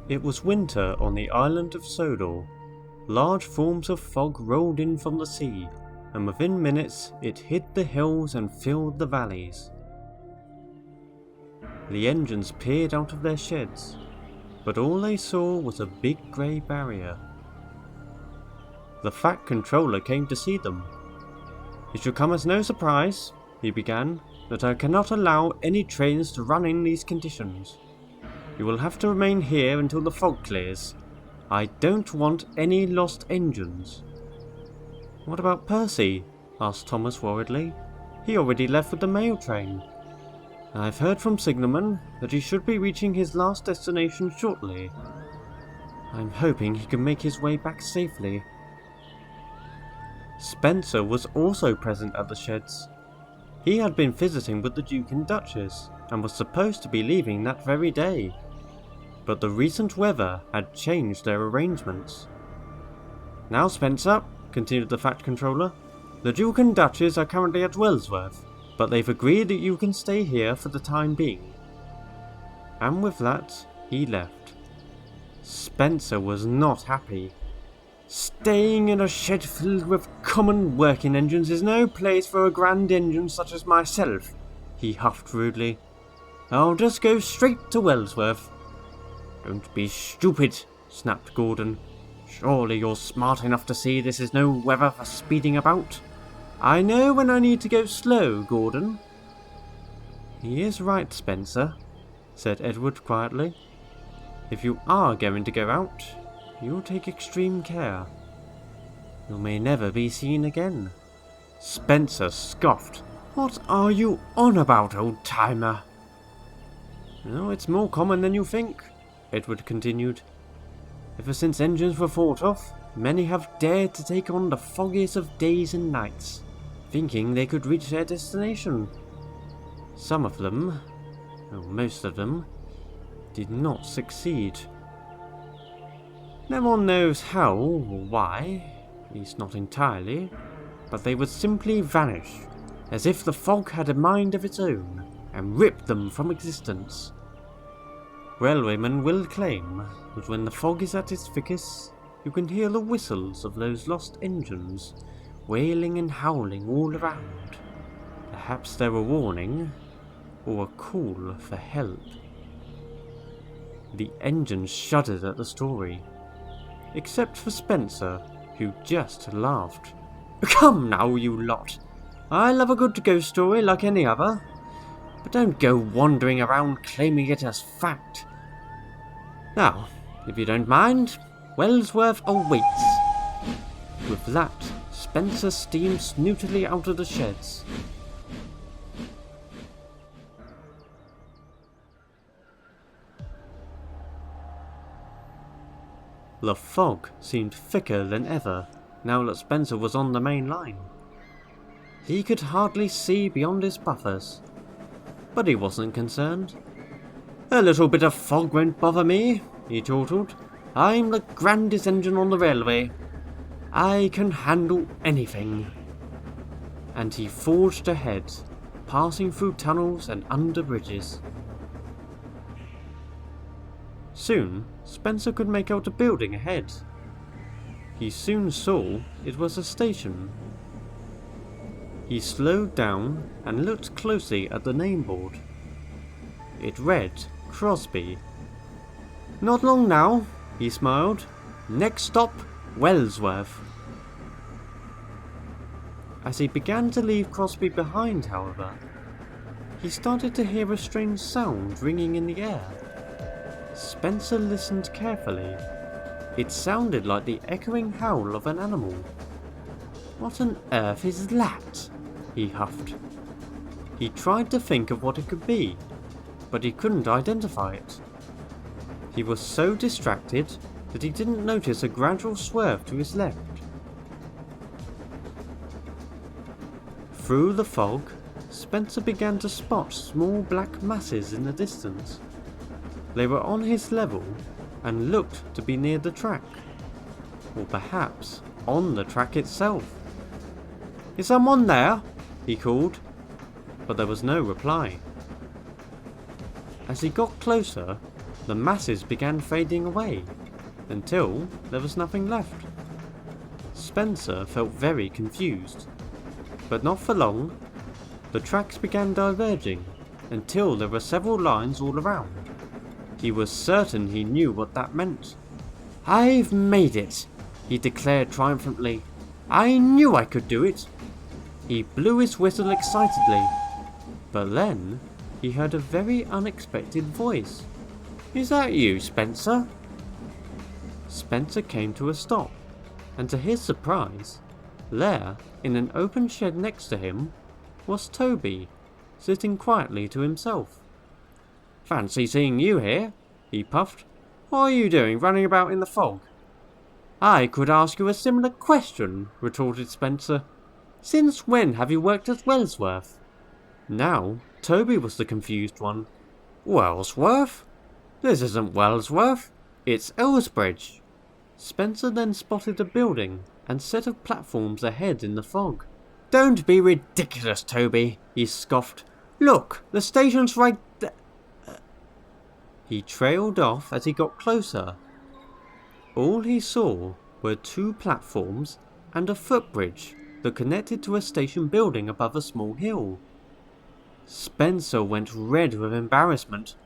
It was winter on the island of Sodor. Large forms of fog rolled in from the sea, and within minutes it hid the hills and filled the valleys. The engines peered out of their sheds, but all they saw was a big grey barrier. The Fat Controller came to see them. "It should come as no surprise," he began, "that I cannot allow any trains to run in these conditions. You will have to remain here until the fog clears. I don't want any lost engines." "What about Percy?" asked Thomas worriedly. "He already left with the mail train." "I've heard from signalman that he should be reaching his last destination shortly. I'm hoping he can make his way back safely." Spencer was also present at the sheds. He had been visiting with the Duke and Duchess, and was supposed to be leaving that very day. But the recent weather had changed their arrangements. "Now Spencer," continued the Fat Controller, "the Duke and Duchess are currently at Wellsworth, but they've agreed that you can stay here for the time being." And with that, he left. Spencer was not happy. "Staying in a shed filled with common working engines is no place for a grand engine such as myself," he huffed rudely. "I'll just go straight to Wellsworth." "Don't be stupid," snapped Gordon. "Surely you're smart enough to see this is no weather for speeding about." "I know when I need to go slow, Gordon." "He is right, Spencer," said Edward quietly. "If you are going to go out, you'll take extreme care. You may never be seen again." Spencer scoffed. "What are you on about, old-timer?" "No, it's more common than you think," Edward continued. "Ever since engines were thought of, many have dared to take on the foggiest of days and nights, thinking they could reach their destination. Some of them, most of them, did not succeed. No one knows how or why, at least not entirely, but they would simply vanish, as if the fog had a mind of its own, and ripped them from existence. Railwaymen will claim that when the fog is at its thickest, you can hear the whistles of those lost engines, wailing and howling all around. Perhaps they're a warning, or a call for help." The engines shuddered at the story, except for Spencer, who just laughed. "Come now, you lot. I love a good ghost story like any other, but don't go wandering around claiming it as fact. Now, if you don't mind, Wellsworth awaits." With that, Spencer steamed snootily out of the sheds. The fog seemed thicker than ever, now that Spencer was on the main line. He could hardly see beyond his buffers, but he wasn't concerned. "A little bit of fog won't bother me," he chortled. "I'm the grandest engine on the railway. I can handle anything." And he forged ahead, passing through tunnels and under bridges. Soon, Spencer could make out a building ahead. He soon saw it was a station. He slowed down and looked closely at the name board. It read Crosby. "Not long now," he smiled. "Next stop, Wellsworth." As he began to leave Crosby behind, however, he started to hear a strange sound ringing in the air. Spencer listened carefully. It sounded like the echoing howl of an animal. "What on earth is that?" he huffed. He tried to think of what it could be, but he couldn't identify it. He was so distracted that he didn't notice a gradual swerve to his left. Through the fog, Spencer began to spot small black masses in the distance. They were on his level and looked to be near the track, or perhaps on the track itself. "Is someone there?" he called, but there was no reply. As he got closer, the masses began fading away, until there was nothing left. Spencer felt very confused, but not for long. The tracks began diverging, until there were several lines all around. He was certain he knew what that meant. "I've made it," he declared triumphantly. "I knew I could do it." He blew his whistle excitedly, but then he heard a very unexpected voice. "Is that you, Spencer?" Spencer came to a stop, and to his surprise, there, in an open shed next to him, was Toby, sitting quietly to himself. "Fancy seeing you here," he puffed. "What are you doing running about in the fog?" "I could ask you a similar question," retorted Spencer. "Since when have you worked at Wellsworth?" Now, Toby was the confused one. "Wellsworth? This isn't Wellsworth, it's Elsbridge." Spencer then spotted a building and set of platforms ahead in the fog. "Don't be ridiculous, Toby," he scoffed. "Look, the station's right there." He trailed off as he got closer. All he saw were 2 platforms and a footbridge that connected to a station building above a small hill. Spencer went red with embarrassment.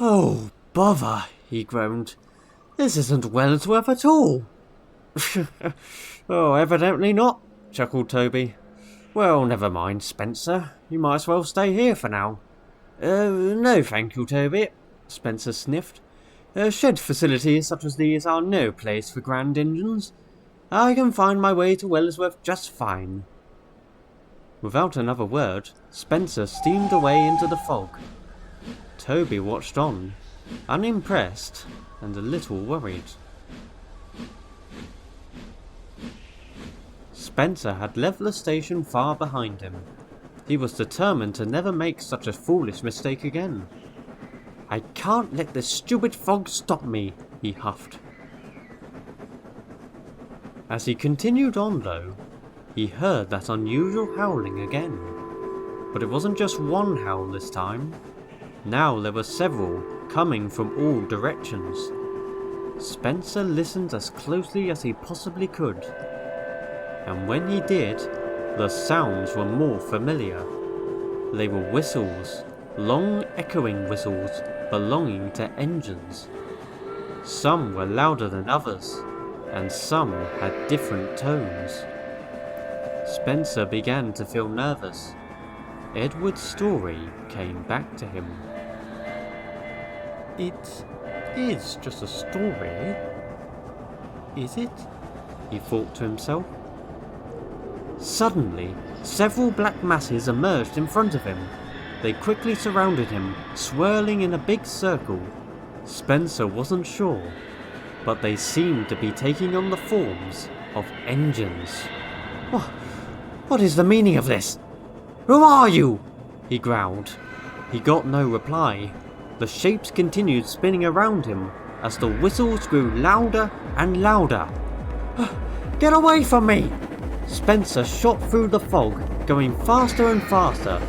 "Oh, bother," he groaned. "This isn't Wellsworth at all." "Oh, evidently not," chuckled Toby. "Well, never mind, Spencer. You might as well stay here for now." No thank you, Toby," Spencer sniffed. "Shed facilities such as these are no place for grand engines. I can find my way to Wellsworth just fine." Without another word, Spencer steamed away into the fog. Toby watched on, unimpressed and a little worried. Spencer had left the station far behind him. He was determined to never make such a foolish mistake again. "I can't let this stupid fog stop me," he huffed. As he continued on though, he heard that unusual howling again. But it wasn't just one howl this time. Now there were several, coming from all directions. Spencer listened as closely as he possibly could. And when he did, the sounds were more familiar. They were whistles, long echoing whistles belonging to engines. Some were louder than others, and some had different tones. Spencer began to feel nervous. Edward's story came back to him. "It is just a story, is it?" he thought to himself. Suddenly, several black masses emerged in front of him. They quickly surrounded him, swirling in a big circle. Spencer wasn't sure, but they seemed to be taking on the forms of engines. What is the meaning of this? Who are you?" he growled. He got no reply. The shapes continued spinning around him as the whistles grew louder and louder. "Get away from me!" Spencer shot through the fog, going faster and faster.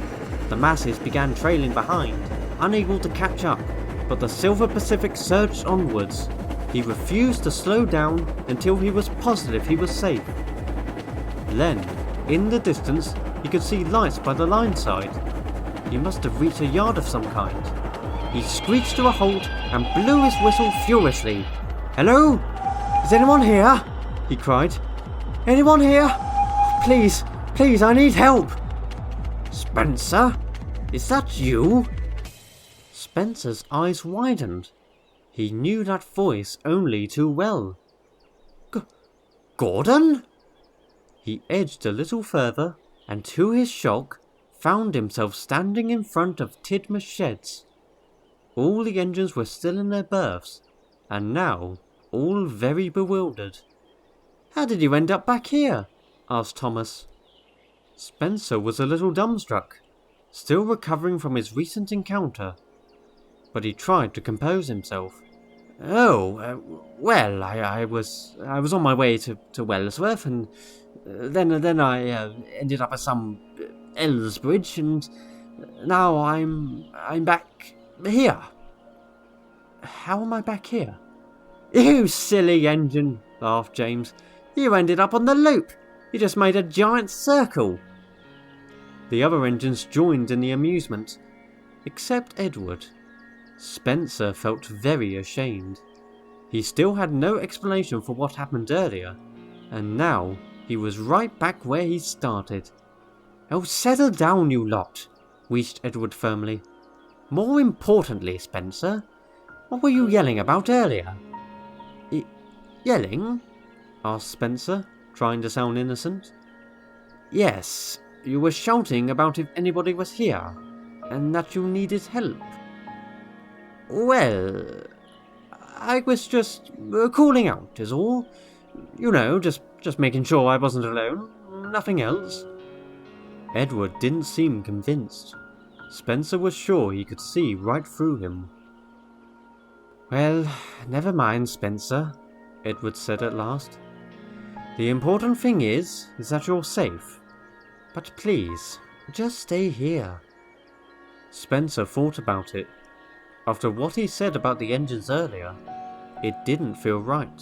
The masses began trailing behind, unable to catch up, but the Silver Pacific surged onwards. He refused to slow down until he was positive he was safe. Then, in the distance, he could see lights by the line side. He must have reached a yard of some kind. He screeched to a halt and blew his whistle furiously. "Hello? Is anyone here?" he cried. "Anyone here? Please, please, I need help!" "Spencer? Is that you?" Spencer's eyes widened. He knew that voice only too well. Gordon? He edged a little further, and to his shock, found himself standing in front of Tidmar's sheds. All the engines were still in their berths, and now all very bewildered. "How did you end up back here?" asked Thomas. Spencer was a little dumbstruck, still recovering from his recent encounter, but he tried to compose himself. Well, I was on my way to Wellsworth, and then I ended up at some Elsbridge, and now I'm back here." how am I back here? You silly engine, laughed James. You ended up on the loop. You just made a giant circle. The other engines joined in the amusement, except Edward. Spencer felt very ashamed. He still had no explanation for what happened earlier, and now he was right back where he started. Oh, settle down, you lot, wheezed Edward firmly. More importantly, Spencer, what were you yelling about earlier? Yelling? Asked Spencer, trying to sound innocent. Yes, you were shouting about if anybody was here, and that you needed help. Well, I was just calling out is all. You know, just making sure I wasn't alone, nothing else. Edward didn't seem convinced. Spencer was sure he could see right through him. Well, never mind, Spencer, Edward said at last. The important thing is that you're safe. But please, just stay here. Spencer thought about it. After what he said about the engines earlier, it didn't feel right.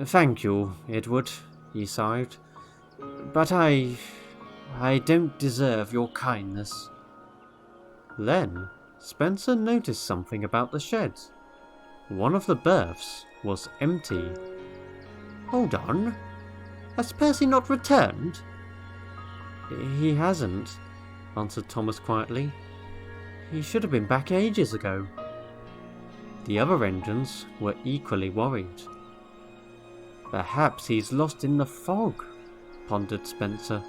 Thank you, Edward, he sighed. But I don't deserve your kindness. Then, Spencer noticed something about the shed. One of the berths was empty. Hold on. Has Percy not returned? He hasn't, answered Thomas quietly. He should have been back ages ago. The other engines were equally worried. Perhaps he's lost in the fog, pondered Spencer.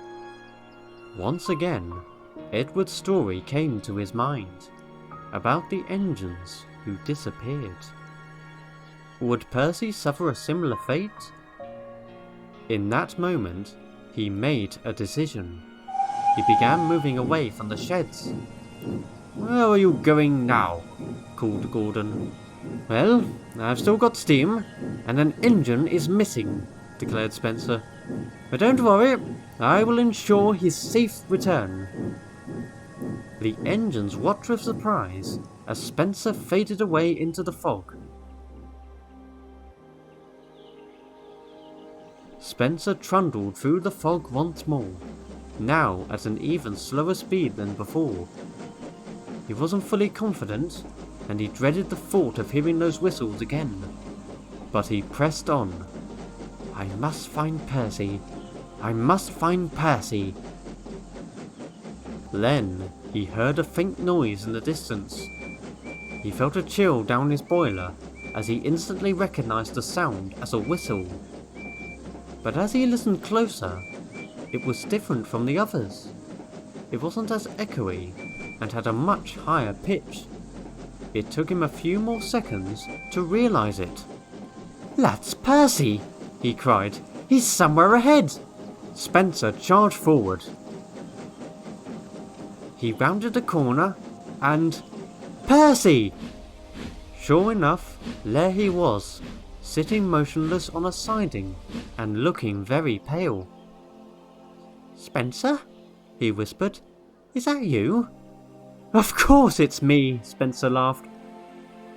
Once again, Edward's story came to his mind, about the engines who disappeared. Would Percy suffer a similar fate? In that moment, he made a decision. He began moving away from the sheds. Where are you going now? Called Gordon. Well, I've still got steam, and an engine is missing, declared Spencer. But don't worry, I will ensure his safe return. The engines watched with surprise as Spencer faded away into the fog. Spencer trundled through the fog once more, now at an even slower speed than before. He wasn't fully confident, and he dreaded the thought of hearing those whistles again. But he pressed on. I must find Percy. I must find Percy. Then he heard a faint noise in the distance. He felt a chill down his boiler as he instantly recognized the sound as a whistle. But as he listened closer, it was different from the others. It wasn't as echoey and had a much higher pitch. It took him a few more seconds to realize it. That's Percy, he cried. He's somewhere ahead. Spencer charged forward. He rounded a corner and... Percy! Sure enough, there he was, sitting motionless on a siding and looking very pale. Spencer? He whispered. Is that you? Of course it's me, Spencer laughed.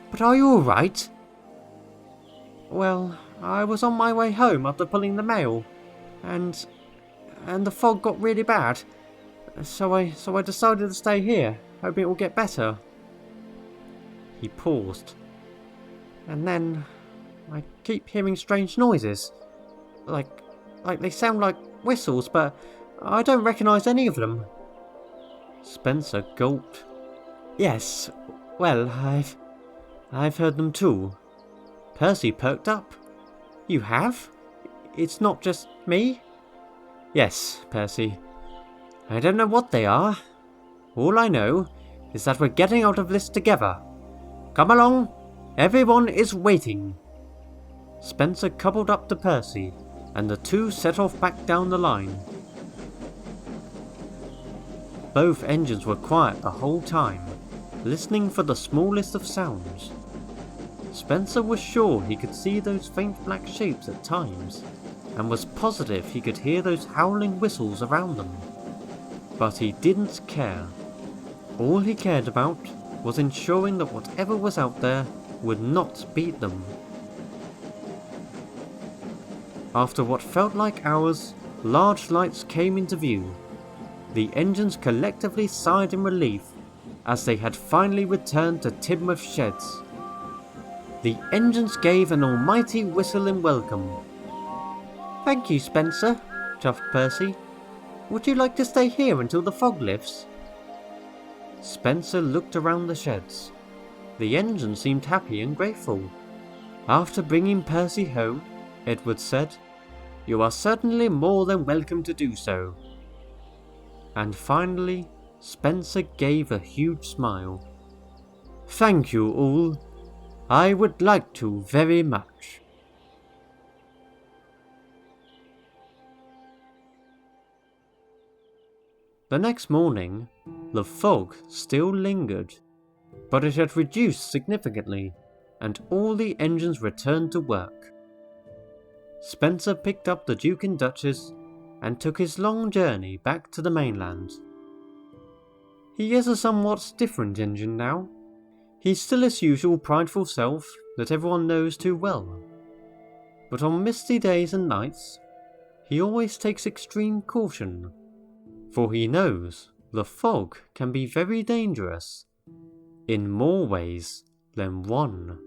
But are you alright? Well, I was on my way home after pulling the mail, and the fog got really bad, so I decided to stay here, hoping it will get better. He paused. And then I keep hearing strange noises, like they sound like whistles, but I don't recognise any of them. Spencer gulped. Yes, well, I've heard them too. Percy perked up. You have? It's not just me? Yes, Percy. I don't know what they are. All I know is that we're getting out of this together. Come along, everyone is waiting. Spencer coupled up to Percy, and the two set off back down the line. Both engines were quiet the whole time, listening for the smallest of sounds. Spencer was sure he could see those faint black shapes at times, and was positive he could hear those howling whistles around them. But he didn't care. All he cared about was ensuring that whatever was out there would not beat them. After what felt like hours, large lights came into view. The engines collectively sighed in relief as they had finally returned to Tidmouth Sheds. The engines gave an almighty whistle in welcome. "Thank you, Spencer," chuffed Percy. "Would you like to stay here until the fog lifts?" Spencer looked around the sheds. The engine seemed happy and grateful. After bringing Percy home, Edward said, "You are certainly more than welcome to do so." And finally, Spencer gave a huge smile. "Thank you all. I would like to very much." The next morning, the fog still lingered, but it had reduced significantly, and all the engines returned to work. Spencer picked up the Duke and Duchess and took his long journey back to the mainland. He is a somewhat different engine now. He's still his usual prideful self that everyone knows too well. But on misty days and nights, he always takes extreme caution, for he knows the fog can be very dangerous, in more ways than one.